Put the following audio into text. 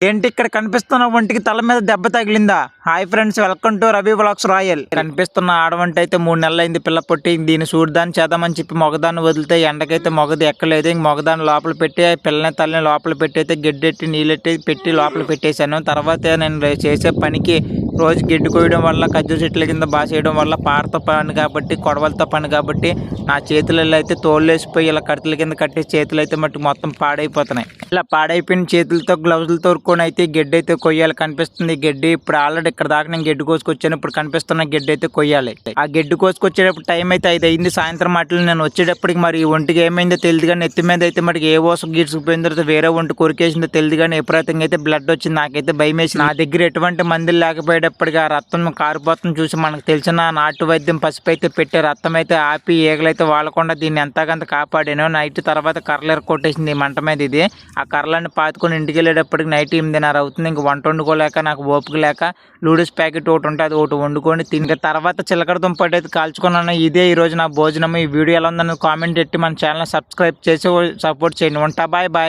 ఏంటి ఇక్కడ కనిపిస్తున్న వంటికి తల మీద దెబ్బ తగిలిందా? Hi friends, welcome to Ravi vlogs royal. కనిపిస్తున్న ఆడవంట అయితే 3 నెలలైంది పిల్ల పుట్టి. దీన్ని చూడదాన్ని చేద్దామని చెప్పి మొగదాన్ని వదిలితే ఎండకైతే మొగది ఎక్కలేదు. ఇంక మొగదాన్ని లోపల పెట్టి పిల్లని తల్లిని లోపల పెట్టి అయితే గడ్డెట్టి నీళ్ళెట్టి పెట్టి లోపల పెట్టేశాను. తర్వాత నేను చేసే పనికి రోజు గడ్డి కోయడం వల్ల ఖర్జూర చెట్ల కింద బాసేయడం వల్ల పారతో పని కాబట్టి కొడవలతో పని కాబట్టి నా చేతులలో అయితే తోళ్ళేసిపోయి ఇలా కట్టెల కింద కట్టే చేతులు అయితే మట్టి మొత్తం పాడైపోతున్నాయి. ఇలా పాడైపోయిన చేతులతో గ్లౌజులతో అయితే గడ్డి అయితే కొయ్యాలి. కనిపిస్తుంది గడ్డి. ఇప్పుడు ఆల్రెడీ ఇక్కడ దాకా నేను గడ్డి కోసుకొచ్చాను. ఇప్పుడు కనిపిస్తున్న గడ్డి అయితే కొయ్యాలి. ఆ గడ్డి కోసుకొచ్చేటప్పుడు టైం అయితే 5 అయింది సాయంత్రం మాటలు. నేను వచ్చేటప్పటికి మరి ఒంటికి ఏమైందో తెలియదు కానీ ఎత్తి మీద అయితే మరి ఏ ఓసం గీడ్చుకుపోయిన తర్వాత వేరే ఒంటి కొరికేసిందో తెలియదు కానీ ఎప్పుడైతే అయితే బ్లడ్ వచ్చింది. నాకైతే భయం వేసి నా దగ్గర ఎటువంటి మందులు లేకపోయేటప్పటికి ఆ రక్తం కారిపోతుంది చూసి మనకు తెలిసిన నాటు వైద్యం పసుపు అయితే పెట్టి రక్తం అయితే ఆపి ఈగలైతే వాలకుండా దీన్ని ఎంతకంత కాపాడాను. నైట్ తర్వాత కర్రలు కొట్టేసింది ఈ మంట మీద. ఇది ఆ కర్రలన్నీ పాతుకొని ఇంటికి వెళ్ళేటప్పటికి నైట్ 8:30 అవుతుంది. ఇంక వంట వండుకోలేక నాకు ఓపిక లేక లూడోస్ ప్యాకెట్ ఒకటి ఉంటుంది, ఒకటి వండుకొని తిని తర్వాత చిలకడ దుంపటి అయితే కాల్చుకున్నాను. ఇదే ఈరోజు నా భోజనం. ఈ వీడియో ఎలా ఉందని కామెంట్ పెట్టి మన ఛానల్ సబ్స్క్రైబ్ చేసి సపోర్ట్ చేయండి. ఉంటా, బాయ్ బాయ్.